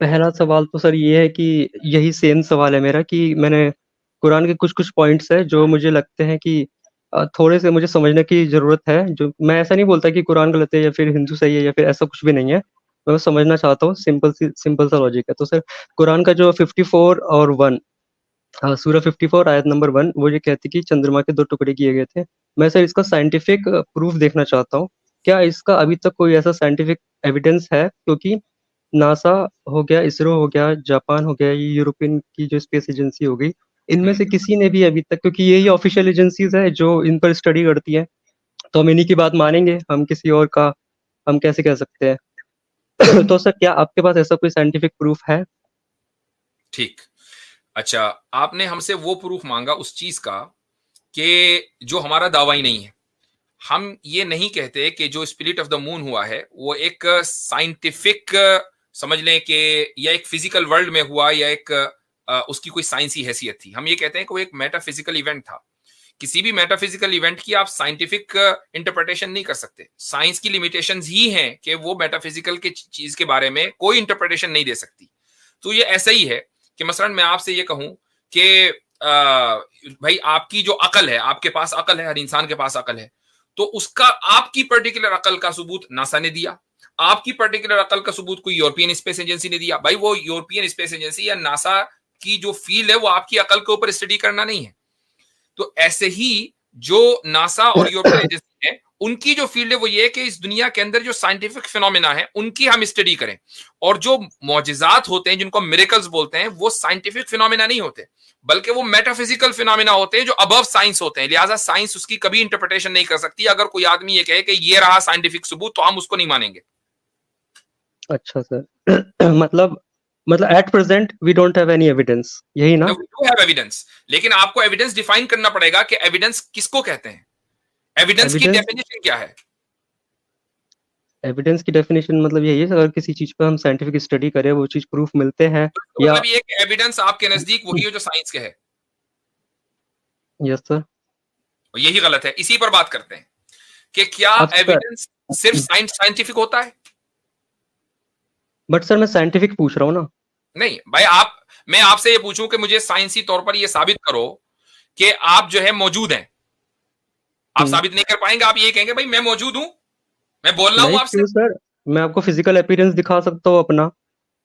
पहला सवाल तो सर ये है कि यही सेम सवाल है मेरा कि मैंने कुरान के कुछ-कुछ पॉइंट्स हैं जो मुझे लगते हैं कि थोड़े से मुझे समझने की ज़रूरत है। जो मैं ऐसा नहीं बोलता कि कुरान गलत है या फिर हिंदू सही है या फिर ऐसा कुछ भी नहीं है। मैं बस समझना चाहता हूँ, सिंपल सा लॉजिक है। तो सर कुरान का जो 54 और 1 सूरा 54 आयत नंबर 1 वो ये कहती है कि चंद्रमा के 2 टुकड़े किए गए थे। मैं सर इसका साइंटिफिक प्रूफ देखना चाहता हूँ। क्या इसका अभी तक कोई ऐसा साइंटिफिक एविडेंस है? क्योंकि नासा हो गया, इसरो हो गया, जापान हो गया, ये यूरोपियन की जो स्पेस एजेंसी हो गई, इनमें हम्म, से किसी ने भी अभी तक, क्योंकि यही ऑफिशियल एजेंसीज़ हैं जो इन पर स्टडी करती हैं, तो हम इन्हीं की बात मानेंगे, हम किसी और का हम कैसे कह सकते हैं? तो सर क्या आपके पास ऐसा कोई साइंटिफिक प्रूफ है? ठीक। अच्छा, आपने हमसे वो प्रूफ मांगा उस चीज का कि जो हमारा दावा ही नहीं है। हम ये नहीं कहते कि जो स्पिरिट ऑफ द मून हुआ है वो एक साइंटिफिक, समझ लें कि या एक फिजिकल वर्ल्ड में हुआ या एक उसकी कोई साइंसी हैसियत थी। हम ये कहते हैं कि वो एक मेटाफिजिकल इवेंट था। किसी भी मेटाफिजिकल इवेंट की आप साइंटिफिक इंटरप्रिटेशन नहीं कर सकते। साइंस की लिमिटेशंस ही हैं कि वो मेटाफिजिकल के चीज के बारे में कोई इंटरप्रिटेशन नहीं दे सकती। तो ये ऐसा ही है कि मसलन मैं आपसे ये कहूं कि भाई आपकी जो अकल है, आपके पास अकल है, हर इंसान के पास अकल है, तो उसका आपकी पर्टिकुलर अकल का सबूत नासा ने दिया, आपकी पर्टिकुलर अकल का सबूत कोई यूरोपियन स्पेस एजेंसी ने दिया। भाई वो यूरोपियन स्पेस एजेंसी या नासा की जो फील्ड है वो आपकी अकल के ऊपर स्टडी करना नहीं है। तो ऐसे ही जो नासा और यूरोपियन एजेंसी है उनकी जो फील्ड है वो ये है कि इस दुनिया के अंदर जो साइंटिफिक फिनोमेना है उनकी हम स्टडी करें। और जो मौजिजात होते हैं जिनको मिरेकल्स बोलते हैं वो साइंटिफिक फिनोमेना नहीं होते, बल्कि वो मेटाफिजिकल फिनोमेना होते हैं जो अबव साइंस होते हैं। लिहाजा साइंस उसकी कभी इंटरप्रिटेशन नहीं कर सकती। अगर कोई आदमी ये कहे कि ये रहा साइंटिफिक सबूत, तो हम उसको नहीं मानेंगे। अच्छा सर। मतलब at present we don't have any evidence, यही ना? वी डू हैव एविडेंस, लेकिन आपको एविडेंस डिफाइन करना पड़ेगा कि एविडेंस किसको कहते हैं। एविडेंस की एविडेंस डेफिनेशन क्या है? एविडेंस की डेफिनेशन मतलब यही है, अगर किसी चीज़ पे हम साइंटिफिक स्टडी करें, वो चीज़ प्रूफ मिलते हैं तो या मतलब ये कि एविडेंस आपके नजदीक वही है जो साइंस के है। Yes sir. और यही गलत है। इसी पर बात करते हैं कि क्या अब सर एविडेंस सिर्फ साइंटिफिक होता है? बट सर मैं साइंटिफिक पूछ रहा हूँ ना। नहीं भाई, मैं आपसे ये पूछूं कि मुझे साइंसी तौर पर ये साबित करो कि आप जो है मौजूद हैं। आप हुँ। साबित नहीं कर पाएंगे। आप ये कहेंगे भाई मैं मौजूद हूं, मैं बोल रहा हूं नहीं आपसे। क्यों सर? मैं आपको फिजिकल अपीयरेंस दिखा सकता हूँ अपना,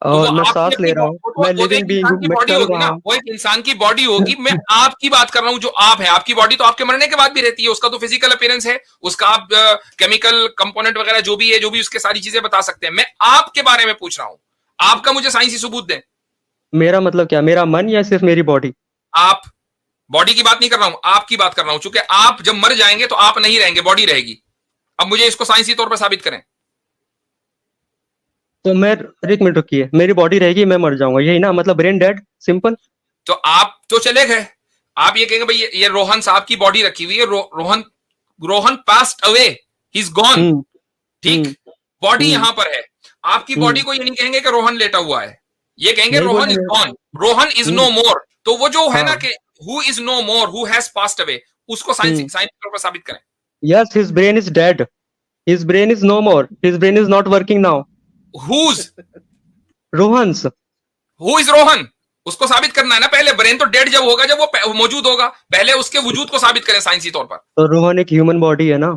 तो वो और मैं आपकी सांस ले अपनी रहा हूँ, वो मैं तो लिविंग एक बीइंग इंसान हूँ, की मैं बॉडी चल होगी रहा ना, हूँ। वो एक इंसान की बॉडी होगी। मैं आपकी बात कर रहा हूं जो आप है। आपकी बॉडी तो आपके मरने के बाद भी रहती है, उसका तो फिजिकल अपीयरेंस है, उसका आप केमिकल कंपोनेंट वगैरह जो भी है, जो भी उसके सारी चीजें बता सकते हैं। मैं आपके बारे में पूछ रहा हूं, आपका मुझे साइंसी सबूत दें। मेरा मतलब क्या, मेरा मन या सिर्फ मेरी बॉडी? आप, बॉडी की बात नहीं कर रहा हूं, आपकी बात कर रहा हूं। चूंकि आप जब मर जाएंगे तो आप नहीं रहेंगे, बॉडी रहेगी। अब मुझे इसको साइंसी तौर पर साबित करें। तो मैं, एक मिनट रुकिए, मेरी बॉडी रहेगी, मैं मर जाऊंगा, यही ना मतलब? Brain dead, simple. तो आप तो चले गए। आप ये कहेंगे भाई ये रोहन साहब की बॉडी रखी हुई है, Rohan Rohan passed away, he is gone. Hmm. ठीक, हम्म। बॉडी हम्म। यहां पर है। आपकी बॉडी हम्म। को ये नहीं कहेंगे कि रोहन लेटा हुआ है, ये कहेंगे नहीं रोहन इज बोलेंगे। Gone, Rohan is hmm. No more. तो वो जो है ना हाँ। कि who is no more, who has passed away, उसको साइंस हम्म। साइंस तौर पर साबित करें। Yes, his brain is dead, his brain is no more, his brain is not working now. Whose Rohan's. Who is Rohan, उसको साबित करना है ना पहले। ब्रेन तो डेड जब होगा जब वो मौजूद होगा, पहले उसके वजूद को साबित करें साइंसी तौर पर। तो रोहन एक ह्यूमन बॉडी है ना,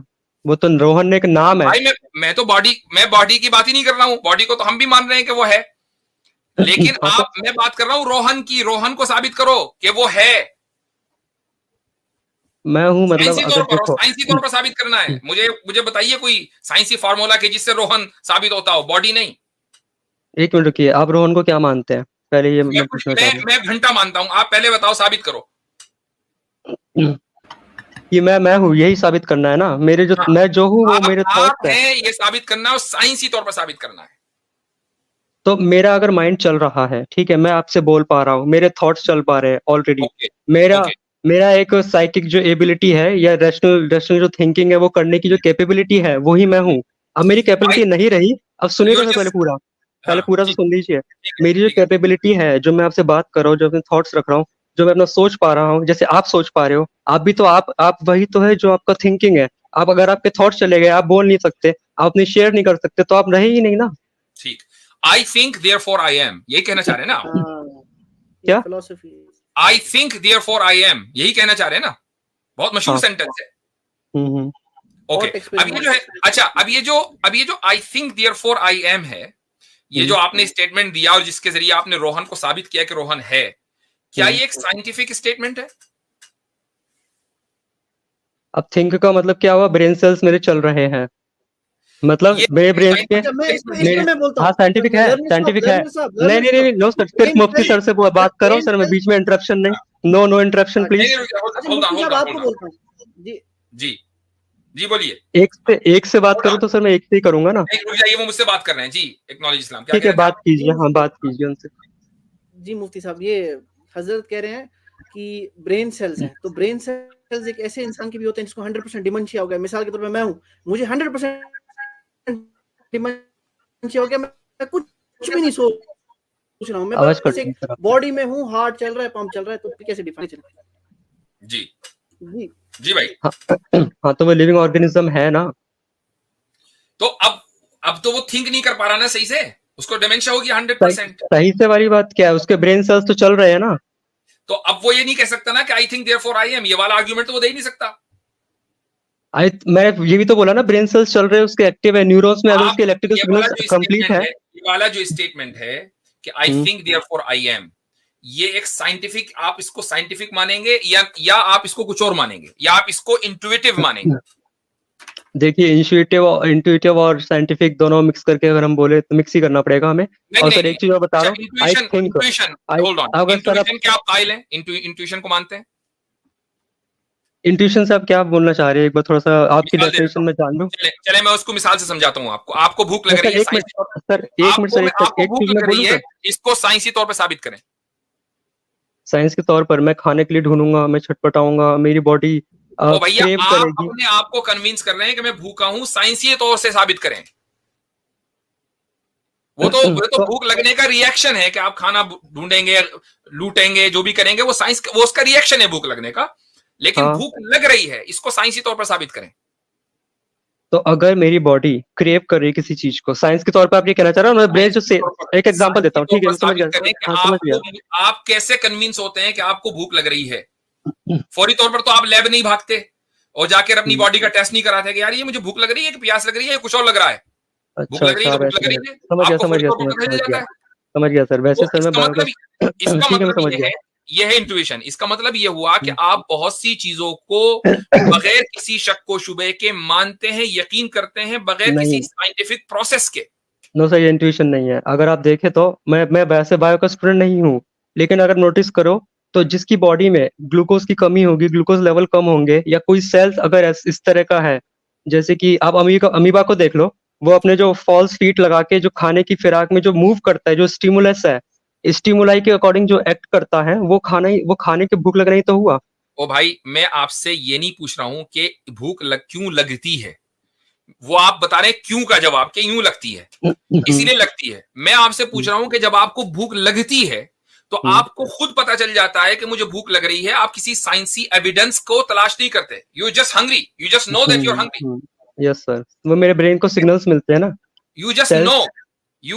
वो तो रोहन एक नाम है। भाई मैं तो बॉडी की बात ही नहीं कर रहा हूं। बॉडी को तो हम भी मान रहे हैं कि वो है, लेकिन हाँ तो मैं बात कर रहा हूं रोहन की। रोहन को साबित करो कि वो है। मैं हूँ, मतलब साइंसी तौर अगर पर, और देखो। साइंसी तौर पर साबित करना है। मुझे बताइए कोई साइंसी फार्मूला के जिससे रोहन साबित होता हो, बॉडी नहीं। एक मिनट रुकिए, आप रोहन को क्या मानते हैं, पहले ये मैं मैं कुछ पूछना चाह रहा मैं घंटा मानता हूं, आप पहले बताओ, साबित करो। हूँ। कि मैं हूँ, यही साबित करना है ना? मेरे जो, हाँ, मैं जो हूँ वो मेरे आप थॉट्स है। हैं ये साबित करना है और साइंसी तौर पर साबित करना है। तो मेरा अगर माइंड चल रहा है, ठीक है, मैं आपसे बोल पा रहा हूँ, मेरे थॉट्स चल पा रहे हैं ऑलरेडी। ओके, मेरा ओके। मेरा एक साइकिक जो एबिलिटी है या रैशनल जो थिंकिंग है, वो करने की जो कैपेबिलिटी है, वही मैं हूँ। अब मेरी भाई कैपेबिलिटी नहीं रही, अब सुनिएगा यू सर, जस्ट, पहले हाँ पूरा तो ठीक, सुन लीजिए। ठीक है, मेरी जो ठीक है। कैपेबिलिटी है, जो मैं आपसे बात कर रहा हूँ, जो अपने थॉट्स रख रहा हूँ, जो मैं अपना सोच पा रहा हूँ, जैसे आप सोच पा रहे हो, आप भी तो आप वही तो है जो आपका थिंकिंग है। अगर आपके थॉट्स चले गए, आप बोल नहीं सकते, आप अपनी शेयर नहीं कर सकते, तो आप रहे ही नहीं ना। ठीक, I think therefore I am, यही कहना चाह रहे हैं ना आप? क्या? Philosophy. I think therefore I am, यही कहना चाह रहे हैं ना? बहुत मशहूर सेंटेंस है। ओके, अब ये जो है, अच्छा, अब ये जो I think therefore I am है, ये जो आपने स्टेटमेंट दिया और जिसके जरिए आपने रोहन को साबित किया कि रोहन है, क्या ये एक साइंटिफिक स्टेटमेंट है? अब थिंक का मतलब क्या हुआ? ब्रेन सेल्स मेरे चल रहे हैं, मतलब मेरे ब्रेन के हाँ साइंटिफिक है, साइंटिफिक है। नहीं नो सर, सिर्फ मुफ्ती सर से बात कर रहा हूँ सर, मैं बीच में इंटरप्शन नहीं, नो इंटरप्शन प्लीज। जी बोलिए। एक से बात करूँ तो सर मैं एक से ही करूंगा ना। रुक जाइए, वो मुझसे बात कर रहे हैं जी। एक्नॉलेज इस्लाम, ठीक है, बात कीजिए। हाँ बात कीजिए उनसे। जी मुफ्ती साहब, ये हजरत कह रहे हैं कि ब्रेन सेल्स हैं, तो ब्रेन सेल्स एक ऐसे इंसान के भी होते हैं जिसको 100% डिमेंशिया हो गया। मिसाल के तौर पे मैं हूँ, मुझे 100% डिमेंशिया हो गया, मैं कुछ भी नहीं सोच रहा हूँ, मैं बस एक बॉडी में हूँ, हार्ट चल रहा है, पंप चल रहा है, तो कैसे डिफाइन करें? जी जी जी भाई। हाँ तो वो लिविंग ऑर्गेनिज्म है ना। तो अब तो वो थिंक नहीं कर पा रहा ना सही से, उसको डिमेंशिया होगी 100%। सही से वाली बात क्या है, उसके ब्रेन सेल्स तो चल रहे हैं ना। तो अब वो ये नहीं कह सकता ना कि I think therefore I am, ये वाला आर्गुमेंट तो वो दे ही नहीं सकता। मैं ये भी तो बोला ना, ब्रेन सेल्स चल रहे हैं, उसके एक्टिव है, न्यूरॉन्स में अगर उसके इलेक्ट्रिकल सिग्नल्स कंप्लीट है। ये वाला जो स्टेटमेंट है कि I think therefore I am, ये एक साइंटिफिक, आप इसको साइंटिफिक मानेंगे या आप इसको कुछ और मानेंगे, या आप इसको इंट्यूटिव मानेंगे? देखिए, इंट्यूटिव और साइंटिफिक दोनों मिक्स करके अगर हम बोले तो मिक्स ही करना पड़ेगा हमें। और सर एक चीज और बता रहा हूँ, आई थिंक इंट्यूशन क्या आप कायल हैं? इंट्यूशन को मानते हैं? इंट्यूशन से आप क्या बोलना चाह रहे हैं, एक बार थोड़ा सा आपकी डेफिनेशन में जान लूं। चले मैं उसको मिसाल से समझाता हूँ आपको। आपको भूख लग रही है, सर एक मिनट सर, आपको भूख लग रही है, इसको साइंसी तौर पर साबित करें। साइंस के तौर पर मैं खाने के लिए ढूंढूंगा, मैं छटपटाऊंगा, मेरी बॉडी भैया आप अपने आप को कन्विंस कर रहे हैं कि मैं भूखा हूं, साइंसी तौर से साबित करें। वो तो भूख लगने का रिएक्शन है कि आप खाना ढूंढेंगे, लूटेंगे, जो भी करेंगे, वो साइंस, वो उसका रिएक्शन है भूख लगने का। लेकिन भूख लग रही है, इसको साइंसी तौर पर साबित करें। तो अगर मेरी बॉडी क्रेव कर रही है किसी चीज को, साइंस के तौर पर आप ये कहना चाह रहे हो, मैं ब्रेन जो से एक एग्जांपल देता हूँ, ठीक है, समझ गया। आप कैसे कन्विंस होते हैं कि आपको भूख लग रही है? फौरी तौर पर तो आप लैब नहीं भागते और जाकर अपनी बॉडी का टेस्ट नहीं कराते कि यार ये मुझे भूख लग रही है कि प्यास लग रही है, कुछ और लग रहा है। भूख लग रही है तो भूख लग रही है, समझ गया सर। वैसे सर मैं इसका मतलब ये है इंट्यूशन। इसका मतलब ये हुआ कि आप बहुत सी चीजों को बगैर किसी शक को शुबे के मानते हैं, यकीन करते हैं, बगैर किसी साइंटिफिक प्रोसेस के। नो सर, ये इंट्यूशन नहीं है। अगर आप देखें तो मैं वैसे बायो का स्टूडेंट नहीं हूँ, लेकिन अगर नोटिस करो तो जिसकी बॉडी में ग्लूकोज की कमी होगी, ग्लूकोज लेवल कम होंगे, या कोई सेल्स अगर इस तरह का है, जैसे कि आप अमीबा को देख लो, वो अपने जो फॉल्स फीट लगा के जो खाने की फिराक में जो मूव करता है, जो स्टिमुलस है, स्टिमुलाई के अकॉर्डिंग जो एक्ट करता है, वो खाने के भूख लगना ही तो हुआ। ओ भाई, मैं आपसे ये नहीं पूछ रहा हूं कि भूख क्यों लगती है, वो आप बता रहे हैं क्यों का जवाब कि यूं लगती है, इसीलिए लगती है। मैं आपसे पूछ रहा हूं कि जब आपको भूख लगती है तो आपको खुद पता चल जाता है कि मुझे भूख लग रही है, आप किसी साइंसी एविडेंस को तलाश नहीं करते, you just hungry, you just know that you are hungry. Yes sir, वो मेरे ब्रेन को सिग्नल्स मिलते हैं ना, यू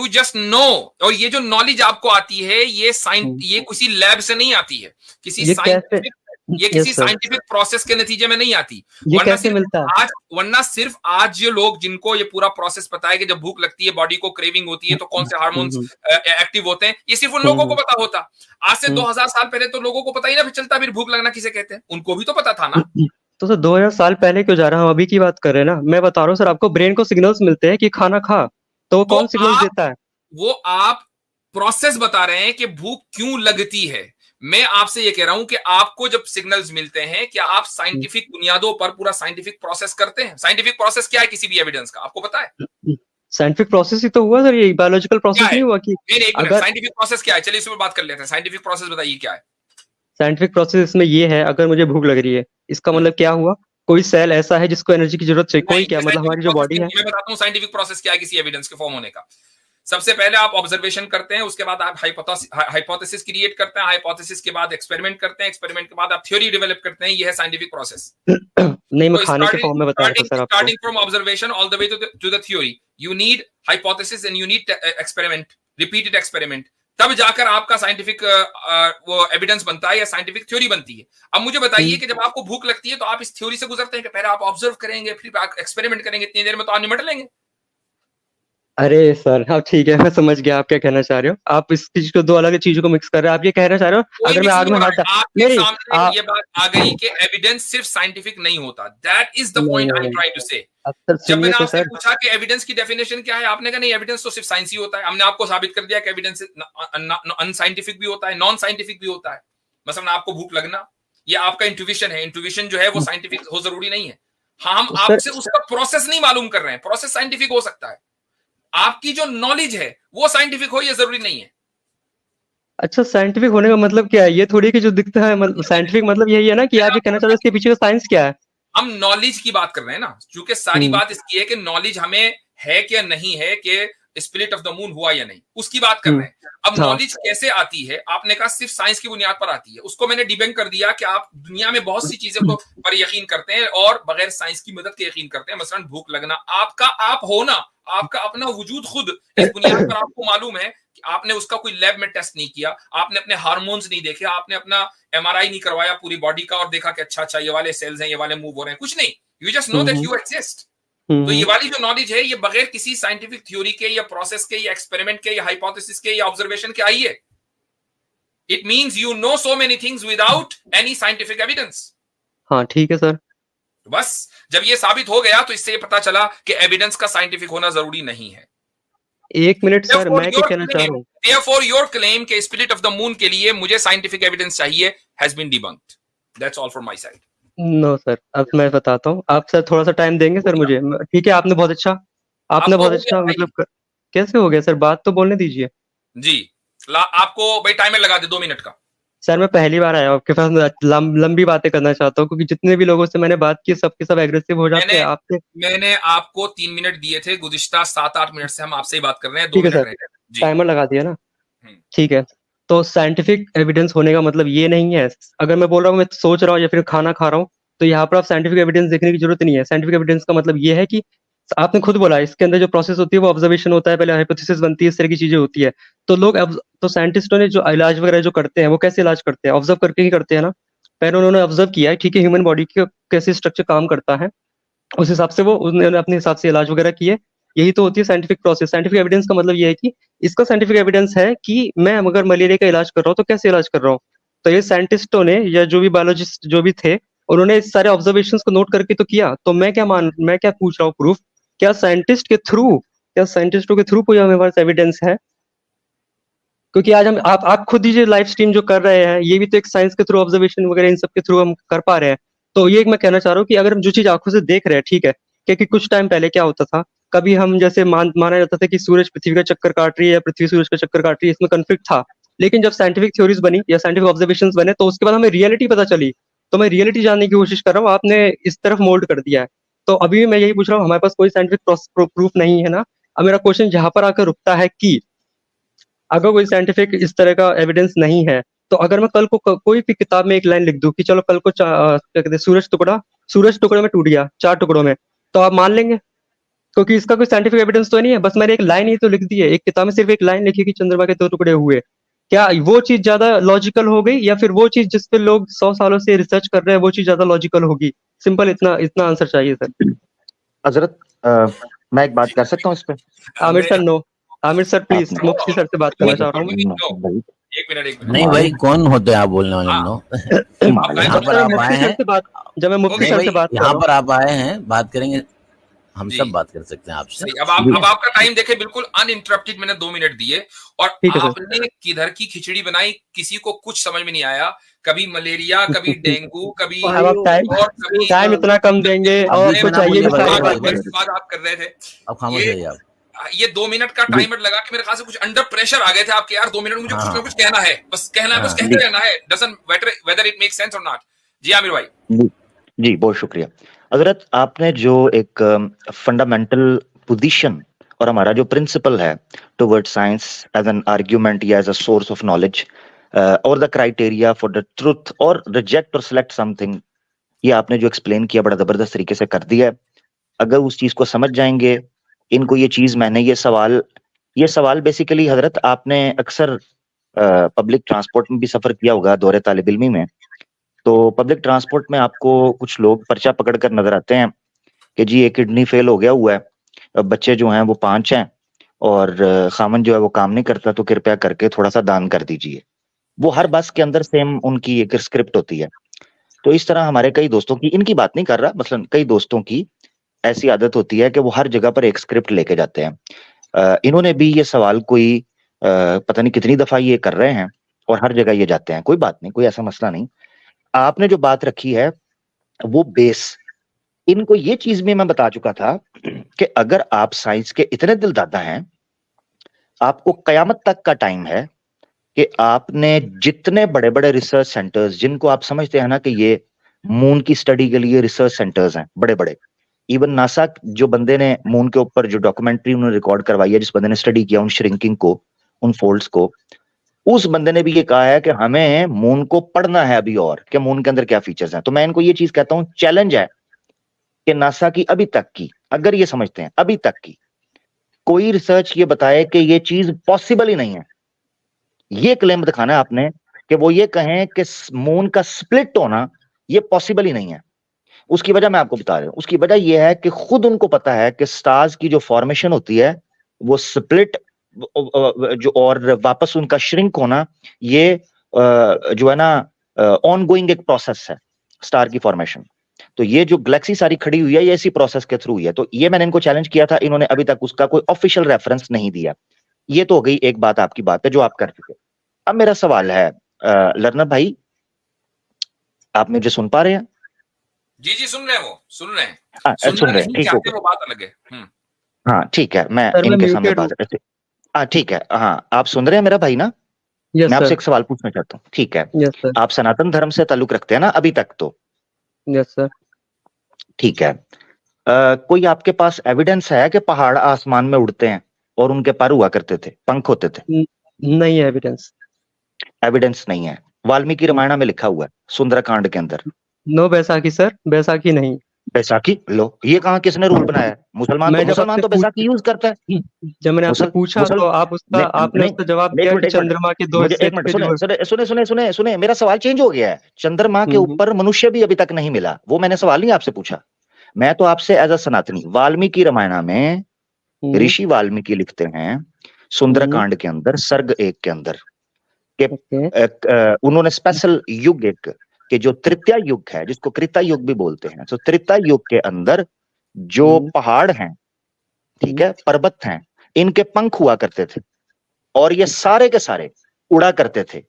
जस्ट नो। और ये जो नॉलेज आपको आती है, ये किसी लैब से नहीं आती है, किसी साइंटिफिक प्रोसेस के नतीजे में नहीं आती। वरना सिर्फ आज जो लोग, जिनको ये पूरा प्रोसेस पता है कि जब भूख लगती है बॉडी को क्रेविंग होती है तो कौन से हार्मोन्स एक्टिव होते हैं, ये सिर्फ उन लोगों को पता होता। आज से 2000 साल पहले तो लोगों को पता ही ना चलता फिर भूख लगना किसे कहते हैं, उनको भी तो पता था ना। तो सर 2000 साल पहले क्यों जा रहा है, हम अभी की बात कर रहे हैं ना। मैं बता रहा हूँ सर, आपको ब्रेन को सिग्नल्स मिलते हैं कि खाना खा, तो वो कौन सिग्नल्स देता है? वो आप प्रोसेस बता रहे हैं कि भूख क्यों लगती है। मैं आपसे ये कह रहा हूं कि आपको जब सिग्नल्स मिलते हैं, क्या आप साइंटिफिक बुनियादों पर पूरा साइंटिफिक प्रोसेस करते हैं? साइंटिफिक प्रोसेस क्या है किसी भी एविडेंस का, आपको पता है? साइंटिफिक प्रोसेस ही तो हुआ सर, ये बायोलॉजिकल प्रोसेस नहीं हुआ कि अगर साइंटिफिक प्रोसेस क्या है, चलिए इस पर बात कर लेते हैं। साइंटिफिक प्रोसेस बताइए क्या है। साइंटिफिक प्रोसेस इसमें ये है, अगर मुझे भूख लग रही है, इसका मतलब क्या हुआ, कोई सेल ऐसा है जिसको एनर्जी की जरूरत चाहिए, कोई क्या मतलब हमारी जो बॉडी है। मैं बताता हूँ साइंटिफिक प्रोसेस क्या है किसी एविडेंस के फॉर्म होने का। सबसे पहले आप ऑब्जर्वेशन करते हैं, उसके बाद आप हाइपोथेसिस क्रिएट करते हैं, हाइपोथेसिस के बाद एक्सपेरिमेंट करते हैं, एक्सपेरिमेंट के बाद आप थ्योरी डेवलप करते हैं। ये है साइंटिफिक प्रोसेस। नहीं, मैं खाने के फॉर्म में बता रहा था सर आपको। Starting from observation all the way to the theory, you need hypothesis and you need experiment, repeated experiment, तब जाकर आपका साइंटिफिक वो एविडेंस बनता है या साइंटिफिक थ्योरी बनती है। अब मुझे बताइए कि जब आपको भूख लगती है तो आप इस थ्योरी से गुजरते हैं कि पहले आप ऑब्जर्व करेंगे, फिर आप एक्सपेरिमेंट करेंगे, इतनी देर में तो आप निमट लेंगे। अरे सर, हाँ ठीक है, मैं समझ गया आप क्या कहना चाह रहे हो। आप इस चीज को, दो अलग चीजों को मिक्स कर रहे हो। आप ये कहना चाह रहे हो अगर मैं आग में हाथ आपके सामने ये बात आ गई कि एविडेंस सिर्फ साइंटिफिक नहीं होता। That is the point I am trying to say. जब मैंने आपसे पूछा कि एविडेंस की डेफिनेशन क्या है, आपने कहा नहीं, एविडेंस तो सिर्फ साइंस ही होता है। हमने आपको साबित कर दिया कि एविडेंस अनसाइंटिफिक भी होता है, नॉन साइंटिफिक भी होता है। मसलन आपको भूख लगना, ये आपका इंट्यूशन है। इंट्यूशन जो है वो साइंटिफिक हो जरूरी नहीं है। हाँ, हम आपसे उसका प्रोसेस नहीं मालूम कर रहे हैं। प्रोसेस साइंटिफिक हो सकता है, आपकी जो नॉलेज है वो साइंटिफिक हो, ये जरूरी नहीं है। अच्छा, साइंटिफिक होने का मतलब क्या है? ये थोड़ी कि जो दिखता है साइंटिफिक मतलब यही है ना कि आप ये कहना चाह रहे हो इसके पीछे का साइंस क्या है? हम नॉलेज की बात कर रहे हैं ना, क्योंकि सारी बात इसकी है कि नॉलेज हमें है क्या नहीं है, कि स्पिरिट ऑफ द मून हुआ या नहीं, उसकी बात कर रहे हैं। अब नॉलेज कैसे आती है? आपने कहा सिर्फ साइंस की बुनियाद पर आती है। उसको मैंने डिबंक कर दिया कि आप दुनिया में बहुत सी चीजों को पर यकीन करते हैं और बगैर साइंस की मदद के यकीन करते हैं। मसलन भूख लगना, आपका आप होना, आपका अपना वजूद खुद, इस बुनियाद पर आपको मालूम है कि आपने उसका कोई लैब में टेस्ट नहीं किया, आपने अपने हार्मोन्स नहीं देखे, आपने अपना एमआरआई नहीं करवाया पूरी बॉडी का और देखा कि अच्छा ये वाले सेल्स हैं, ये वाले मूव हो रहे हैं, कुछ नहीं। You just know that you exist. तो ये वाली जो नॉलेज है ये बगैर किसी साइंटिफिक थ्योरी के या प्रोसेस के या एक्सपेरिमेंट के या हाइपोथेसिस के या ऑब्जर्वेशन के आई है। It means you know so many things without any scientific evidence. हाँ ठीक है सर। बस जब ये साबित हो गया तो इससे ये पता चला कि एविडेंस का साइंटिफिक होना जरूरी नहीं है। एक मिनट सर, मैं क्या कहना चाह रहा हूं? Therefore your claim के स्पिरिट ऑफ द मून के लिए मुझे साइंटिफिक एविडेंस चाहिए has been debunked. That's all from my side. No sir, अब मैं बताता हूँ। आप सर थोड़ा सा टाइम देंगे सर मुझे? ठीक है, आपने बहुत अच्छा मतलब कैसे हो गया सर? बात तो बोलने दीजिए जी। आपको भाई टाइमर लगा दे 2 मिनट का। सर मैं पहली बार आया आपके पास, लंबी बातें करना चाहता हूँ क्योंकि जितने भी लोगों से मैंने बात की सबके सब एग्रेसिव हो जाते हैं आपसे। मैंने आपको 3 मिनट दिए थे, गुज़िश्ता 7-8 मिनट से हम आपसे ही बात कर रहे हैं। 2 ठीक है मिनट सर, रह गए। टाइमर लगा दिया ना? ठीक है, तो साइंटिफिक एविडेंस होने का मतलब ये नहीं है, अगर मैं बोल रहा हूँ मैं सोच रहा हूँ या फिर खाना खा रहा हूँ तो यहाँ पर आप साइंटिफिक एविडेंस देखने की जरूरत नहीं है। साइंटिफिक एविडेंस का मतलब ये है कि आपने खुद बोला इसके अंदर जो प्रोसेस होती है वो ऑब्जर्वेशन होता है, पहले हाइपोथेसिस बनती है, इस तरह की चीजें होती है। तो लोग तो साइंटिस्टों ने जो इलाज वगैरह जो करते हैं वो कैसे इलाज करते हैं? ऑब्जर्व करके ही करते हैं ना। पहले उन्होंने ऑब्जर्व किया है, ठीक है, ह्यूमन बॉडी का कैसे स्ट्रक्चर काम करता है, उस हिसाब से वो उन्होंने अपने हिसाब से इलाज वगैरह किए। यही तो होती है साइंटिफिक प्रोसेस। साइंटिफिक एविडेंस का मतलब ये है कि इसका साइंटिफिक एविडेंस है कि मैं अगर मलेरिया का इलाज कर रहा हूँ तो कैसे इलाज कर रहा हूँ। तो ये साइंटिस्टों ने या जो भी बायोलॉजिस्ट जो भी थे उन्होंने इस सारे ऑब्जर्वेशंस को नोट करके तो किया। तो मैं क्या पूछ रहा हूँ प्रूफ, क्या साइंटिस्टों के थ्रू कोई हमारे पास एविडेंस है? क्योंकि आज हम आप खुद ही जो लाइव स्ट्रीम जो कर रहे हैं ये भी तो एक साइंस के थ्रू, ऑब्जर्वेशन वगैरह इन सब के थ्रू हम कर पा रहे हैं। तो ये मैं कहना चाह रहा हूँ कि अगर हम जो चीज आंखों से देख रहे हैं, ठीक है, क्योंकि कुछ टाइम पहले क्या होता था, कभी हम जैसे माना जाता था कि सूरज पृथ्वी का चक्कर काट रही है या पृथ्वी सूरज का चक्कर काट रही है, इसमें कन्फ्लिक्ट था। लेकिन जब साइंटिफिक थ्योरीज बनी या साइंटिफिक ऑब्जर्वेशन बने तो उसके बाद हमें रियलिटी पता चली। तो मैं रियलिटी जानने की कोशिश कर रहा हूँ, आपने इस तरफ मोल्ड कर दिया है। तो अभी भी मैं यही पूछ रहा हूँ, हमारे पास कोई साइंटिफिक प्रूफ नहीं है ना। अब मेरा क्वेश्चन जहां पर आकर रुकता है कि अगर कोई साइंटिफिक इस तरह का एविडेंस नहीं है तो अगर मैं कल को कोई भी किताब में एक लाइन लिख दूं कि चलो कल को क्या कहते हैं सूरज टुकड़े में टूट गया, 4 टुकड़ों में, तो आप मान लेंगे? क्योंकि इसका कोई साइंटिफिक एविडेंस तो नहीं है, बस मैंने एक लाइन ही तो लिख दी है। एक किताब में सिर्फ एक लाइन लिखी कि चंद्रमा के 2 टुकड़े हुए। क्या वो चीज ज्यादा लॉजिकल हो गई या फिर वो चीज जिस पे लोग 100 सालों से रिसर्च कर रहे हैं वो चीज ज्यादा लॉजिकल होगी? सिंपल इतना आंसर चाहिए सर। हजरत मैं एक बात कर सकता हूँ इस पे? Aamir sir no, Aamir sir please, Mufti sir से बात करना चाह रहा हूँ। एक मिनट नहीं भाई, कौन होते हैं आप बोलने वाले? नो, यहाँ पर आप आए हैं, जब मैं मुफ्ती सर से बात यहाँ पर आप आए हैं, बात करेंगे, हम सब बात कर सकते हैं आपसे। अब आपका टाइम देखे, बिल्कुल अनइंटरप्टेड मैंने 2 मिनट दिए और आपने किधर की खिचड़ी बनाई, किसी को कुछ समझ में नहीं आया। कभी मलेरिया, कभी डेंगू, कभी टाइम इतना कम देंगे और कुछ चाहिए बात आप कर रहे थे। अब खामोश रहिए आप। ये 2 मिनट का टाइमर लगा के मेरे ख्याल से कुछ अंडर प्रेशर आ गए थे आपके, यार 2 मिनट मुझे कुछ ना कुछ कहना है, बस कहना है, बस कहते रहना है, doesn't matter whether it makes sense और नॉट। जी आमिर भाई। जी बहुत शुक्रिया हजरत। आपने जो एक फंडामेंटल पोजीशन और हमारा जो प्रिंसिपल है toward science as an argument या as a source of knowledge और the criteria for the truth और रिजेक्ट और सिलेक्ट समथिंग, ये आपने जो एक्सप्लेन किया बड़ा जबरदस्त तरीके से कर दिया है। अगर उस चीज को समझ जाएंगे, इनको ये चीज मैंने ये सवाल बेसिकली हजरत आपने अक्सर पब्लिक ट्रांसपोर्ट में भी सफर किया होगा दौरे तालिब इल्मी में, तो पब्लिक ट्रांसपोर्ट में आपको कुछ लोग पर्चा पकड़ कर नजर आते हैं कि जी एक किडनी फेल हो गया हुआ है, बच्चे जो हैं वो 5 हैं और खामन जो है वो काम नहीं करता, तो कृपया करके थोड़ा सा दान कर दीजिए। वो हर बस के अंदर सेम उनकी एक स्क्रिप्ट होती है। तो इस तरह हमारे कई दोस्तों की, इनकी बात नहीं कर रहा, मसलन कई दोस्तों की ऐसी आदत होती है कि वो हर जगह पर एक स्क्रिप्ट लेके जाते हैं। इन्होंने भी ये सवाल कोई पता नहीं कितनी दफा ये कर रहे हैं और हर जगह ये जाते हैं। कोई बात नहीं, कोई ऐसा मसला नहीं। आपने जो बात रखी है वो बेस, इनको ये चीज भी मैं बता चुका था कि अगर आप साइंस के इतने दिलदादा हैं, आपको कयामत तक का टाइम है कि आपने जितने बड़े बड़े रिसर्च सेंटर्स, जिनको आप समझते हैं ना कि ये मून की स्टडी के लिए रिसर्च सेंटर्स हैं बड़े बड़े, इवन नासा जो बंदे ने मून के ऊपर जो डॉक्यूमेंट्री उन्होंने रिकॉर्ड करवाई है, जिस बंदे ने स्टडी किया उन श्रिंकिंग को, उन फोल्ड्स को, उस बंदे ने भी ये कहा है कि हमें मून को पढ़ना है अभी और कि मून के अंदर क्या फीचर्स हैं। तो मैं इनको ये चीज कहता हूं, चैलेंज है कि नासा की अभी तक की, अगर ये समझते हैं अभी तक की कोई रिसर्च ये बताए कि ये चीज पॉसिबल ही नहीं है, ये क्लेम दिखाना है आपने कि वो ये कहें कि मून का स्प्लिट होना ये पॉसिबल ही नहीं है। उसकी वजह मैं आपको बता रहा हूं, उसकी वजह यह है कि खुद उनको पता है कि स्टार्स की जो फॉर्मेशन होती है वो स्प्लिट जो और वापस उनका श्रिंक होना, ये जो है ना ऑन गोइंग एक प्रोसेस है स्टार की फॉर्मेशन। तो ये जो गैलेक्सी सारी खड़ी हुई है ये इसी प्रोसेस के थ्रू हुई है। तो ये मैंने इनको चैलेंज किया था, इन्होंने अभी तक उसका कोई ऑफिशियल रेफरेंस नहीं दिया। ये तो हो गई एक बात आपकी बात है जो आप कर चुके। अब मेरा सवाल है लर्नर भाई, आप मुझे सुन पा रहे हैं? जी सुन रहे हैं, वो सुन रहे हैं, सुन रहे हैं, ठीक है, वो बात अलग है। हाँ ठीक है, मैं इनके सामने बात करते, हाँ ठीक है, हाँ आप सुन रहे हैं मेरा भाई ना? yes, मैं आपसे एक सवाल पूछना चाहता हूँ, ठीक है? yes, आप सनातन धर्म से ताल्लुक रखते हैं ना अभी तक? तो यस सर। ठीक है, कोई आपके पास एविडेंस है कि पहाड़ आसमान में उड़ते हैं और उनके पर हुआ करते थे, पंख होते थे? नहीं है एविडेंस। एविडेंस नहीं है। वाल्मीकि रामायण में लिखा हुआ है सुंदरकांड के अंदर। नो बैसाखी सर, बैसाखी नहीं। बैसाखी लो, ये कहाँ किसने रूल बनाया है? मुसलमान तो बैसाखी यूज करता है। जब मैंने आपसे पूछा तो आपने उसका जवाब दिया कि चंद्रमा के दो हिस्से थे। सुने मेरा सवाल चेंज हो गया है। चंद्रमा के ऊपर मनुष्य भी अभी तक नहीं मिला, वो मैंने सवाल नहीं आपसे पूछा। मैं तो आपसे एज अ सनातनी, वाल्मीकि रामायण में ऋषि वाल्मीकि लिखते हैं सुंदरकांड के अंदर सर्ग 1 के अंदर के उन्होंने स्पेशल युग एक कि जो तृतीया युग है, जिसको कृता युग भी बोलते हैं, तो तृतीया युग के अंदर जो पहाड़ हैं, ठीक है, पर्वत हैं, इनके पंख हुआ करते थे और ये सारे के सारे उड़ा करते थे,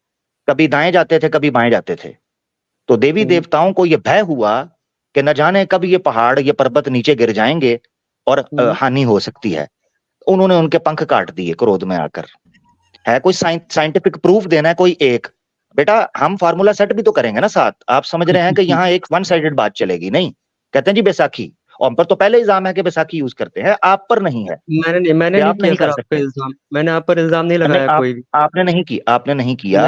कभी दाएं जाते थे कभी बाएं जाते थे। तो देवी देवताओं को यह भय हुआ कि न जाने कब ये पहाड़ ये पर्वत नीचे गिर जाएंगे और हानि हो सकती है। उन्होंने उनके पंख काट दिए क्रोध में आकर। है कोई साइंटिफिक प्रूफ देना है कोई एक? बेटा हम फार्मूला सेट भी तो करेंगे ना साथ। आप समझ रहे हैं कि यहाँ एक वन साइडेड बात चलेगी नहीं? कहते हैं जी बैसाखी, और हम पर तो पहले इल्जाम है कि बैसाखी यूज करते हैं, आप पर नहीं है। मैंने नहीं किया सर आप पे इल्जाम, मैंने आप पर इल्जाम नहीं लगाया कोई भी। आपने नहीं किया।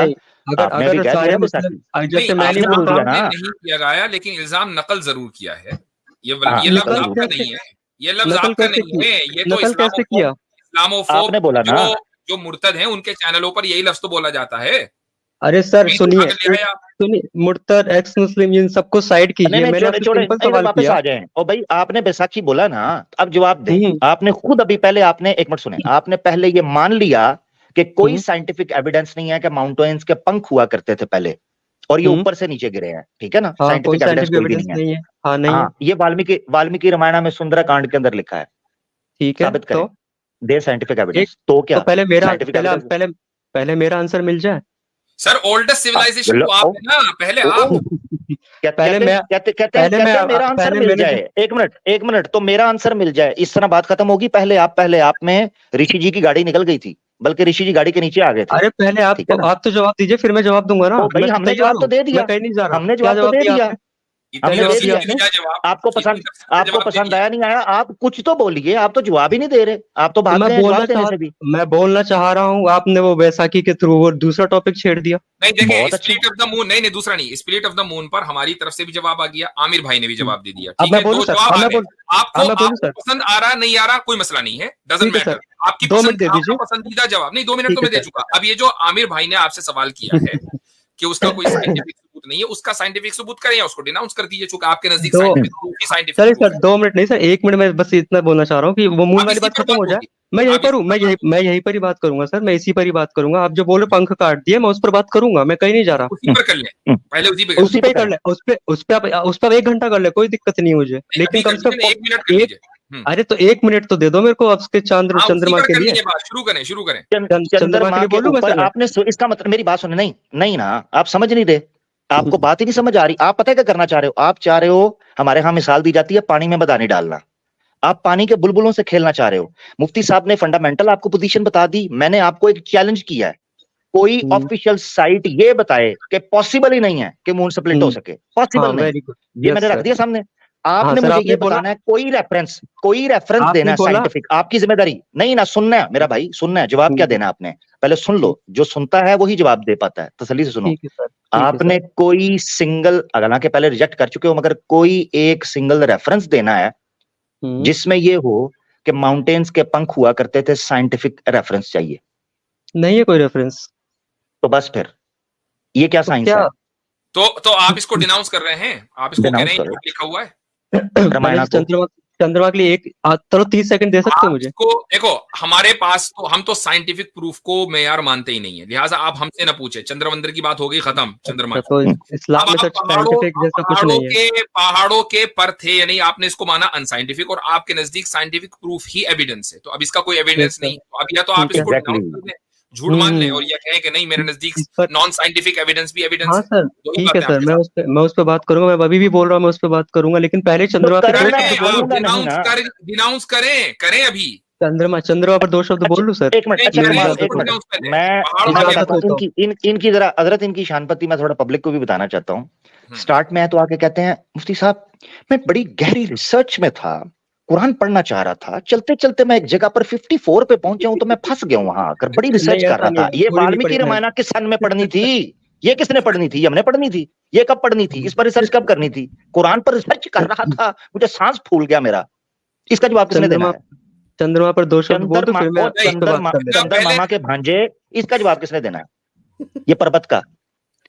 अगर सारे मतलब जैसे मैं नहीं बोल रहा ना, नहीं किया गया, लेकिन इल्जाम नकल जरूर किया है। ये लफ्ज आपका नहीं है, ये लफ्ज आपका नहीं है, ये तो इस्लामोफोब बोला ना, जो मुर्तद हैं उनके चैनलों पर यही लफ्ज तो बोला जाता है। अरे सर सुनिए, मुर्तद एक्स मुस्लिम इन सबको साइड कीजिए। मैंने आपसे सिंपल सवाल किया। आ जाए और भाई आपने बैसाखी बोला ना, अब जवाब दें। आपने खुद अभी पहले आपने एक मिनट सुने, आपने पहले ये मान लिया कि कोई साइंटिफिक एविडेंस नहीं है कि माउंटेन्स के पंख हुआ करते थे पहले और ये ऊपर से नीचे गिरे हैं, ठीक है ना? साइंटिफिक एविडेंस कोई भी नहीं है। हाँ नहीं है। ये वाल्मीकि रामायण में सुंदरकांड के अंदर लिखा है, ठीक है? तो दे साइंटिफिक एविडेंस। तो क्या पहले मेरा आंसर मिल जाए सर? ओल्डेस्ट सिविलाइजेशन तो आप है ना, पहले आप कहते मेरा आंसर मिल जाए। एक मिनट तो मेरा आंसर मिल जाए, इस तरह बात खत्म होगी। पहले आप में ऋषि जी की गाड़ी निकल गई थी, बल्कि ऋषि जी गाड़ी के नीचे आ गए थे। अरे पहले आप तो जवाब दीजिए, फिर मैं जवाब दूंगा ना। भाई हमने जवाब तो दे दिया, कहीं नहीं जा रहा। हमने जवाब तो दे दिया। इतनी हमने दे दिया तफसील दिया जवाब, आपको इतनी पसंद तफसील से आपको जवाब दे पसंद दिया। आया नहीं आया, आप कुछ तो बोलिए, आप तो जवाब ही नहीं दे रहे, आप तो भाग मैं गए हैं बोलना जवाब देने चाह से भी। मैं बोलना चाह रहा हूँ, आपने वो बैसाखी के थ्रू वो दूसरा टॉपिक छेड़ दिया। नहीं देखें, बहुत अच्छा। स्पिरिट ऑफ द मून, नहीं दूसरा नहीं, स्पिरिट ऑफ द मून पर हमारी तरफ से भी जवाब आ गया, आमिर भाई ने भी जवाब दे दिया। अब ठीक मैं है, बोलूं दो सर, जवाब अब आ मैं गए। बोल आपको अब मैं बोलूं आपको सर, पसंद आ रहा नहीं आ रहा कोई मसला नहीं है, डजंट ठीक है मैटर। सर, आपकी 2 मिनट पसंद, दे आपका दीजिए। पसंदीदा जवाब नहीं, 2 मिनट ठीक तो है मैं दे सर। चुका। अब ये जो आमिर भाई ने आपसे सवाल किया है कि उसका कोई साइंटिफिक सबूत नहीं है, उसका साइंटिफिक सबूत करें या उसको डिनाउंस कर दीजिए, चूंकि आपके नजदीक दो साइंटिफिक प्रूफ ही साइंटिफिक चलिए प्रूफ सर, है। 2 मिनट नहीं सर, 1 मिनट में बस इतना बोलना चाह रहा हूँ कि वो मून अब वाली इसी बात पर खत्म बात हो जाए। होगी, मैं यहीं अब पर हूँ, इसी पर बात मैं यहीं पर ही बात करूंगा सर, मैं इसी पर ही बात करूंगा। आप जो बोले पंख काट दिए, मैं उस पर बात करूंगा, मैं कहीं नहीं जा रहा। उसी पर कर लें, पहले उसी पे कर उसी पे ही कर ले, उस पे आप 1 घंटा कर ले, कोई दिक्कत नहीं है मुझे, लें। लेकिन अभी कर कम से लीजिए, कम 1 मिनट कर एक लीजिए। अरे तो 1 मिनट तो दे दो मेरे को, अब उसके हाँ, उसी चंद्रमा पर के कर लिए। लीजिए बात, शुरू करें, शुरू करें। चंद्रमा के लिए बोलूं मैं ऊपर सर? आपने इसका मतलब, मेरी बात सुने, नहीं नहीं ना, आप समझ नहीं रहे, आपको बात ही नहीं समझ आ रही। आप पता है क्या करना चाह रहे हो? आप चाह रहे हो, हमारे यहाँ मिसाल दी जाती है पानी में बदानी डालना, आप पानी के बुलबुलों से खेलना चाह रहे हो। मुफ्ती साहब ने फंडामेंटल आपको पोजीशन बता दी, मैंने आपको एक चैलेंज किया है, कोई ऑफिशियल साइट ये बताए कि पॉसिबल ही नहीं है कि मून स्प्लिट हो सके, पॉसिबल नहीं। वेरी गुड, ये मैंने रख दिया सामने, आपने सर, मुझे आपने ये बोला, बताना है, कोई रेफरेंस आपने देना है बोला साइंटिफिक, आपकी जिम्मेदारी नहीं ना, सुनना है मेरा भाई, सुनना है, जवाब क्या देना है आपने, पहले सुन लो, जो सुनता है वही जवाब दे पाता है, तसल्ली से सुनो। ठीक है सर, ठीक है आपने सर। कोई सिंगल, हालांकि पहले रिजेक्ट कर चुके हो, मगर कोई एक सिंगल रेफरेंस देना है जिसमें ये हो कि माउंटेन्स के पंख हुआ करते थे, साइंटिफिक रेफरेंस चाहिए। नहीं है कोई रेफरेंस, तो बस फिर ये क्या तो साइंस क्या? है? तो आप इसको डिनाउंस कर रहे हैं, आप इसको कह रहे हैं झूठ लिखा हुआ है। रामायण को चंद्रमा के लिए एक चलो 30 सेकंड दे सकते हो मुझे? इसको देखो, हमारे पास तो, हम तो साइंटिफिक प्रूफ को मेयार मानते ही नहीं है, लिहाजा आप हमसे ना पूछे, चंद्रवंदर की बात हो गई, खत्म, चंद्रमा। तो इस्लाम में सर साइंटिफिक जैसा कुछ नहीं है। पहाड़ों के पर थे, यानी आपने इसको माना अनसाइंटिफिक, और आपके नजदीक साइंटिफिक प्रूफ ही एविडेंस है, तो अब इसका कोई एविडेंस नहीं, तो अब या तो आप इसको डिनाउंस कर दें, झूठ मान लें, और या कहें कि नहीं मेरे नजदीक नॉन साइंटिफिक एविडेंस भी एविडेंस हाँ है। सर, ठीक है सर, मैं उस पे बात करूंगा, मैं अभी भी बोल रहा हूँ, मैं उस पे बात करूंगा, लेकिन पहले चंद्रमा पे डिनाउंस करें अभी। चंद्रमा पर 2 शब्द बोल लूं सर? एक मिनट, मैं इनकी जरा हजरत, इनकी शानपति मैं थोड़ा पब्लिक को भी बताना चाहता हूँ। स्टार्ट में है तो आके कहते हैं, मुफ्ती साहब मैं बड़ी गहरी रिसर्च में था, कुरान पढ़ना चाह रहा था, चलते चलते मैं एक जगह पर 54 पे पहुंचा हूं, तो मैं फंस गया हूं वहां आकर, बड़ी रिसर्च कर रहा था। ये वाल्मीकि रामायण किस सन में पढ़नी थी? ये किसने पढ़नी थी? हमने पढ़नी थी। ये कब पढ़नी थी? इस पर रिसर्च कब करनी थी? कुरान पर रिसर्च कर रहा था, मुझे सांस फूल गया मेरा। इसका जवाब किसने देना है? चंद्रमा पर 2 शब्द बोल दो, फिर मैं चंद्रमा के भांजे, इसका जवाब किसने देना है? ये पर्वत का।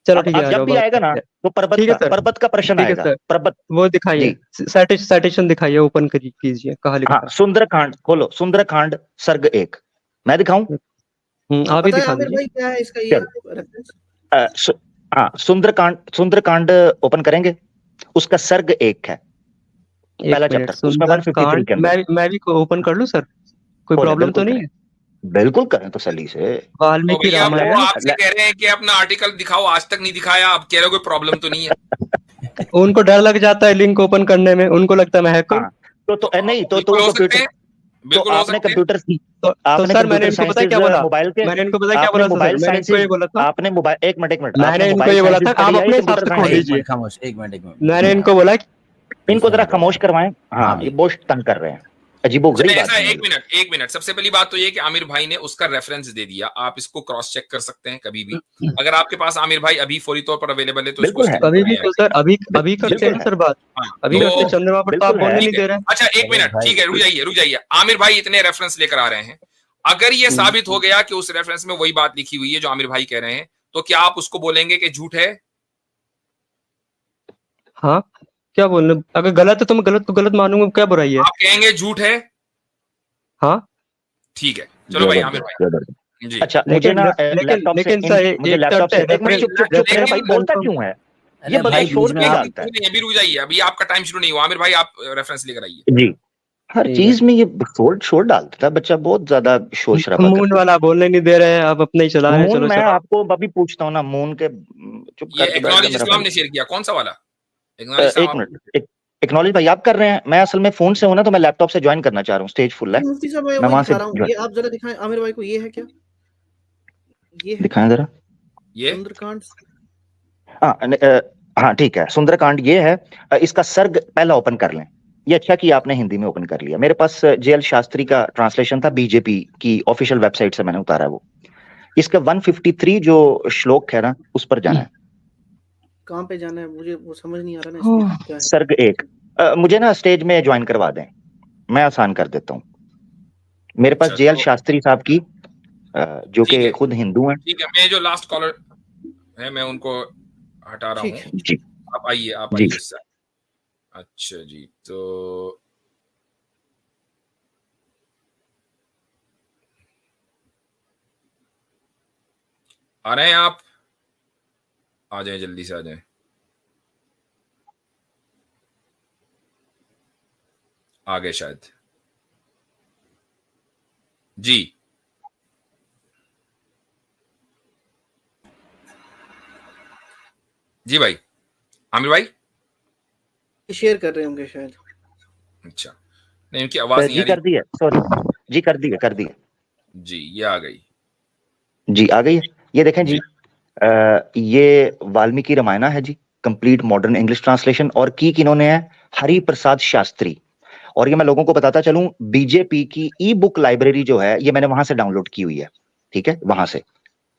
चलो ठीक है, जब भी आएगा ना तो पर्वत का प्रश्न आएगा। पर्वत वो दिखाइए, साइटेशन दिखाइए, ओपन कीजिए, कहाँ लिखा है? सुंदरकांड खोलो, सुंदरकांड सर्ग 1, मैं दिखाऊं? आप ही दिखा दीजिए। क्या है इसका ये रेफरेंस? हाँ, सुंदरकांड ओपन करेंगे, उसका सर्ग 1 है, पहला चैप्टर, उसमें 153 के अंदर। मैं भी ओपन कर लूं सर, कोई प्रॉब्लम तो नहीं है? बिल्कुल करें तसल्ली से। वाल्मीकि रामायण आपसे कह रहे हैं कि अपना आर्टिकल दिखाओ, आज तक नहीं दिखाया, आप कह रहे हो कोई प्रॉब्लम तो नहीं है। उनको डर लग जाता है लिंक ओपन करने में, उनको लगता है मैं हैक करूं। तो नहीं तो कंप्यूटर, बिल्कुल हो आपने कंप्यूटर तो सर मैंने इनको पता है क्या बोला, मोबाइल के, मैंने इनको पता है क्या बोला सर, मैंने इनको ये बोला था, आपने मोबाइल, एक मिनट मैंने इनको ये बोला था, आप अपने हिसाब से खोल लीजिए। खामोश, एक मिनट मैंने इनको बोला इनको जरा खामोश करवाएं। हाँ, ये बहुत तंग कर रहे हैं, अजीबोगरीब बात है। एक मिनट, सबसे पहली बात तो ये कि आमिर भाई ने उसका रेफरेंस दे दिया, आप इसको क्रॉस चेक कर सकते हैं कभी भी, अगर आपके पास आमिर भाई अभी फौरी तौर पर अवेलेबल है तो अभी भी तो सर, अभी करते हैं सर बात, अभी करते हैं, चंद्रमा पर तो आप बोलने नहीं दे रहे हैं। अच्छा एक मिनट, ठीक है, रुक जाइए, आमिर भाई इतने रेफरेंस लेकर आ रहे हैं, अगर ये साबित हो गया कि उस रेफरेंस में वही बात लिखी हुई है जो आमिर भाई कह रहे हैं, तो क्या आप उसको बोलेंगे कि झूठ है? हाँ, क्या बोलने, अगर गलत है तो मैं गलत को गलत मानूंगा, क्या बुराई है? आप कहेंगे झूठ है? हाँ ठीक है, चलो भाई आमिर भाई जी। अच्छा, मुझे ना लेकिन सर एक लैपटॉप से भाई बोलता क्यों है ये? भाई शोर क्यों डालता है? अभी रुक जाइए, अभी आपका टाइम शुरू नहीं हुआ, आमिर भाई आप रेफरेंस लेकर आइए जी। हर चीज में ये शोर डालता था बच्चा, बहुत ज्यादा शोर शराबा। मून वाला बोलने नहीं दे रहे हैं, आप अपने ही चला रहे हैं। चलो मैं आपको अभी पूछता हूँ ना, मून के चुप करके एक्नॉलेज इस्लाम ने शेयर किया, कौन सा वाला? एक मिनट, एक्नॉलेज भाई आप कर रहे हैं, मैं असल में फोन से हूं ना, तो मैं लैपटॉप से ज्वाइन करना चाह रहा हूँ, स्टेज फुल है। मुफ्ती साहब मैं वहां से ये आप जरा दिखाएं आमिर भाई को, ये है क्या? ये दिखाएं जरा, ये सुंदरकांड। हाँ ठीक है, सुंदरकांड ये है। इसका सर्ग पहला ओपन कर लें। ये अच्छा कि आपने हिंदी में ओपन कर लिया। मेरे पास जेएल शास्त्री का ट्रांसलेशन था, बीजेपी की ऑफिशियल वेबसाइट से मैंने उतारा है वो। इसका 153 जो श्लोक है ना, उस पर जाना है। कहाँ पे जाना है मुझे वो समझ नहीं आ रहा ना, इसमें क्या है? सर्ग 1। मुझे ना स्टेज में ज्वाइन करवा दें, मैं आसान कर देता हूँ। मेरे पास जेएल शास्त्री साहब की जो कि खुद हिंदू हैं। ठीक है, मैं जो लास्ट कॉलर है मैं उनको हटा रहा हूँ जी। आप आइए इस साइड। अच्छा जी, तो आ रहे हैं आप? आ जाए, जल्दी से आ जाए। आ गए शायद। जी जी भाई, आमिर भाई शेयर कर रहे होंगे शायद। अच्छा, नहीं उनकी आवाज नहीं आ रही। कर दी है, सॉरी जी, कर दी है जी, ये आ गई जी, आ गई है। ये देखें जी, ये वाल्मीकि रामायणा है जी, कंप्लीट मॉडर्न इंग्लिश ट्रांसलेशन, और की किन्होंने है? हरि प्रसाद शास्त्री। और ये मैं लोगों को बताता चलूं, बीजेपी की ई बुक लाइब्रेरी जो है, ये मैंने वहां से डाउनलोड की हुई है। ठीक है, वहां से,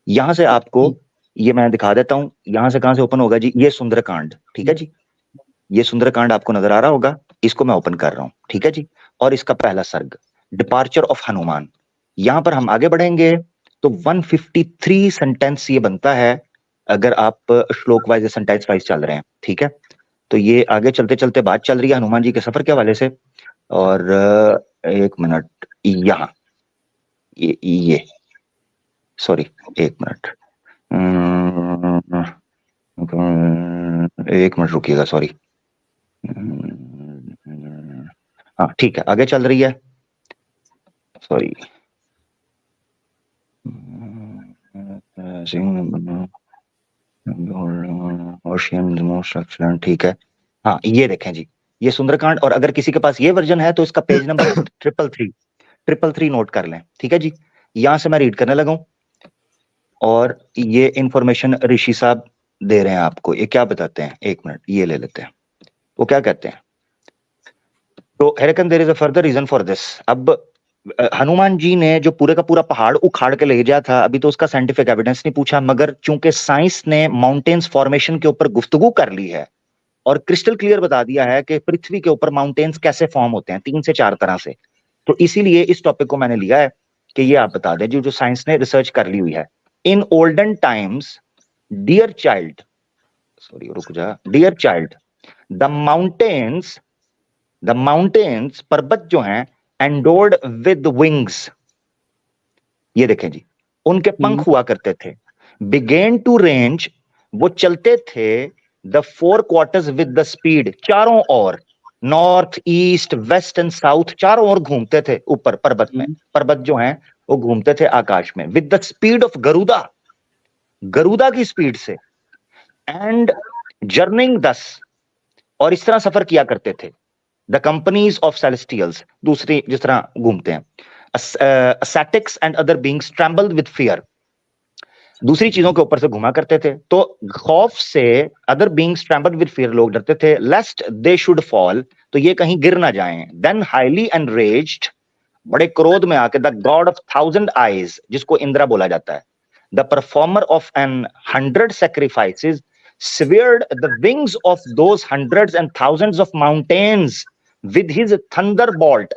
यहां से आपको ये मैं दिखा देता हूं। यहां से कहां से ओपन होगा जी? ये सुंदरकांड, ठीक है जी, ये सुंदरकांड आपको नजर आ रहा होगा। इसको मैं ओपन कर रहा हूं, ठीक है जी। और इसका पहला सर्ग, डिपार्चर ऑफ हनुमान। यहां पर हम आगे बढ़ेंगे तो 153 सेंटेंस ये बनता है, अगर आप श्लोक वाइज सेंटेंस वाइज चल रहे हैं। ठीक है, तो ये आगे चलते चलते बात चल रही है हनुमान जी के सफर के हवाले से। और एक मिनट, यहाँ ये सॉरी, एक मिनट, एक मिनट रुकिएगा, सॉरी। हाँ ठीक है, आगे चल रही है, सॉरी। ठीक है, हाँ ये देखें जी, ये सुंदरकांड। और अगर किसी के पास ये वर्जन है तो इसका पेज नंबर 333 नोट कर लें। ठीक है जी, यहां से मैं रीड करने लगा हूं, और ये इंफॉर्मेशन ऋषि साहब दे रहे हैं आपको। ये क्या बताते हैं, एक मिनट ये ले लेते हैं। वो क्या कहते हैं? तो हेरकन there is a further reason for this. अब हनुमान जी ने जो पूरे का पूरा पहाड़ उखाड़ के ले गया था, अभी तो उसका साइंटिफिक एविडेंस नहीं पूछा, मगर चूंकि साइंस ने माउंटेन्स फॉर्मेशन के ऊपर गुफ्तगू कर ली है और क्रिस्टल क्लियर बता दिया है कि पृथ्वी के ऊपर माउंटेन्स कैसे फॉर्म होते हैं, 3 से 4 तरह से, तो इसीलिए इस टॉपिक को मैंने लिया है कि ये आप बता दें जो साइंस ने रिसर्च कर ली हुई है। In olden times, dear child, sorry रुक जा, डियर चाइल्ड, द माउंटेन्स, पर्वत जो हैं, एंडोर्ड विद विंग्स, ये देखें जी, उनके पंख हुआ करते थे। बिगेन टू रेंज, वो चलते थे, the 4 quarters with the speed, चारों ओर, north east west and south, चारों ओर घूमते थे ऊपर पर्वत में। पर्वत जो हैं वो घूमते थे आकाश में, with the speed of Garuda, Garuda की स्पीड से, एंड जर्निंग दस, और इस तरह सफर किया करते थे। द कंपनीज ऑफ सेलेस्टियल्स, दूसरी जिस तरह घूमते हैं, ascetics and other beings trembled with fear, दूसरी चीजों के ऊपर से घुमा करते थे, तो खौफ से other beings trembled with fear, लोग डरते थे, lest they should fall, तो ये कहीं गिर ना जाएं, then highly enraged, बड़े क्रोध में आके, the god of 1000 eyes, जिसको इंद्रा बोला जाता है, the performer of 100 sacrifices, severed the wings of those hundreds and thousands of mountains with his thunderbolt।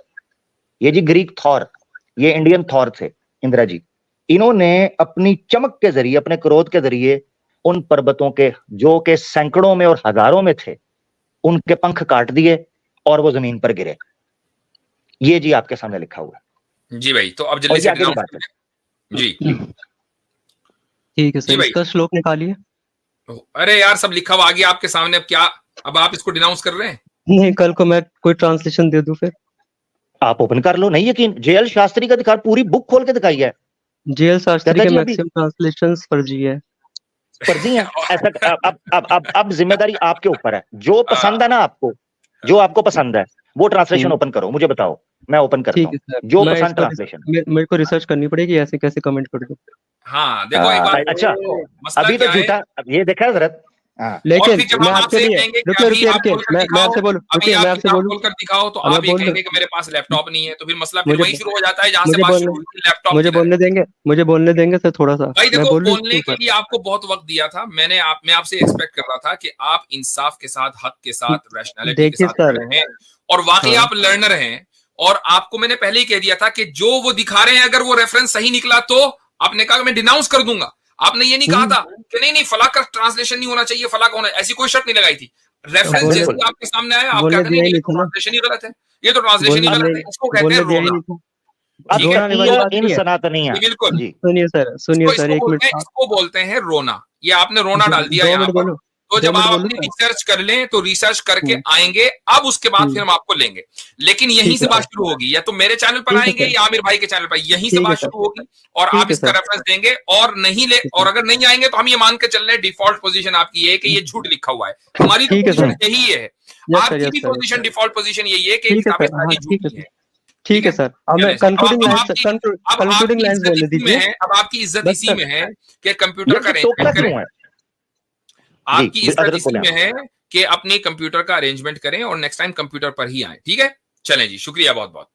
ये जी ग्रीक थॉर, ये इंडियन थॉर थे, इंदिरा जी। इन्होंने अपनी चमक के जरिए, अपने क्रोध के जरिए उन पर्वतों के, जो के सैकड़ों में और हजारों में थे, उनके पंख काट दिए और वो जमीन पर गिरे। ये जी आपके सामने लिखा हुआ है जी भाई। तो अब जल्दी से आगे बात है जी, ठीक है सर, इसका श्लोक निकालिए। अरे यार, सब लिखा हुआ आ गया आपके सामने, अब क्या, अब आप इसको डिनाउंस कर रहे हैं? नहीं, कल को मैं कोई ट्रांसलेशन दे दूं, फिर आप ओपन कर लो। नहीं यकीन, जेएल शास्त्री का दिखा, पूरी बुक खोल के दिखाई है। जेएल शास्त्री के मैक्सिमम ट्रांसलेशंस फर्जी है, फर्जी है ऐसा। अब जिम्मेदारी आपके ऊपर है, जो पसंद है ना आपको, जो आपको पसंद है वो ट्रांसलेशन ओपन करो, मुझे बताओ, मैं ओपन करता हूँ जो पसंद ट्रांसलेशन। मेरे को रिसर्च करनी पड़ेगी, ऐसे कैसे कमेंट कर दूं। हाँ देखो एक बात, अच्छा अभी तो झूठा, ये देखा हजरत, लेकिन फिर जब मैं हम आपके आपसे लिए कहेंगे कि रुकिए अभी रुकिए आप रुकिए खोलकर मैं दिखाओ, आपसे बोलूं, अभी रुकिए मैं आप आपसे किताब बोलूं, खोलकर दिखाओ, तो मैं आप ये बोल कहेंगे कि मेरे पास लैपटॉप नहीं है, तो फिर मसला फिर मुझे वही शुरू हो जाता है जहां से मुझे बात बोलने शुरू हुई थी, लैपटॉप मुझे किधर है। बोलने देंगे सर थोड़ा सा, भाई मैं देखो, बोल लूं इसके बोलने के ऊपर। लिए आपको बहुत वक्त दिया था, मैं आपसे एक्सपेक्ट कर रहा था कि आप इंसाफ के साथ, हक के साथ, रैशनैलिटी के देखिए साथ सर, खड़े हैं, और वाकई हाँ आप लर्नर हैं। और आपको मैंने पहले ही कह दिया था कि जो वो दिखा रहे हैं अगर वो रेफरेंस सही निकला तो आपने कहा मैं डिनाउंस कर दूंगा। आपने ये नहीं कहा था कि नहीं फला का ट्रांसलेशन नहीं होना चाहिए, फला का होना, ऐसी कोई शर्त नहीं लगाई थी। रेफरेंस बोलने जैसे आपके सामने आया, आप बोलने कहते दिया नहीं ही ये नहीं तो था ना, ट्रांसलेशन ही गलत है, ये तो ट्रांसलेशन ही बोलने गलत है, इसको कहते हैं दिया ही रोना। नहीं था। ठीक है, रोना वाली बात इन नहीं है। सनातनिया बिल्कुल। जी, सुनिए सर इसको एक मिनट, इसको बोलते हैं रोना। ये आपने रोना डाल दिया 2 यहाँ मिनट पर। बोलूं, तो 2 जब मिनट आप बोलूं अपनी सर? रिसर्च कर लें तो रिसर्च करके आएंगे, अब उसके बाद फिर हम आपको लेंगे। लेकिन यहीं ठीक से है बात सर, शुरू होगी, या तो मेरे चैनल पर ठीक है आएंगे सर, या आमिर भाई के चैनल पर, यहीं से ठीक है बात सर, शुरू होगी और ठीक आप है इसका सर, रेफरेंस देंगे। और नहीं ले, और अगर नहीं आएंगे तो हम ये मान के चल रहे हैं डिफॉल्ट पोजीशन आपकी है कि ये झूठ लिखा हुआ है। हमारी तो ठीक है पोजीशन सर, यही है, यस सर, आपकी यस भी सर, पोजीशन, डिफॉल्ट पोजीशन यही है कि ठीक है किताबें सर, हाँ सारी ठीक है झूठी सर, हैं। ठीक है सर। अब मैं कंक्लूडिंग लाइन्स अब कंक्लूडिंग आपकी लाइन्स इज्जत बोलने इसी में दीजिए है, अब आपकी इज्जत बस इसी सर। में है कि कंप्यूटर का ये टोकना अरेंजमेंट करें। क्यों है आपकी जी? इज्जत हजरत इसी बोले में है कि अपने कंप्यूटर का अरेंजमेंट करें और नेक्स्ट टाइम कंप्यूटर पर ही आए। ठीक है, चलें जी, शुक्रिया बहुत बहुत।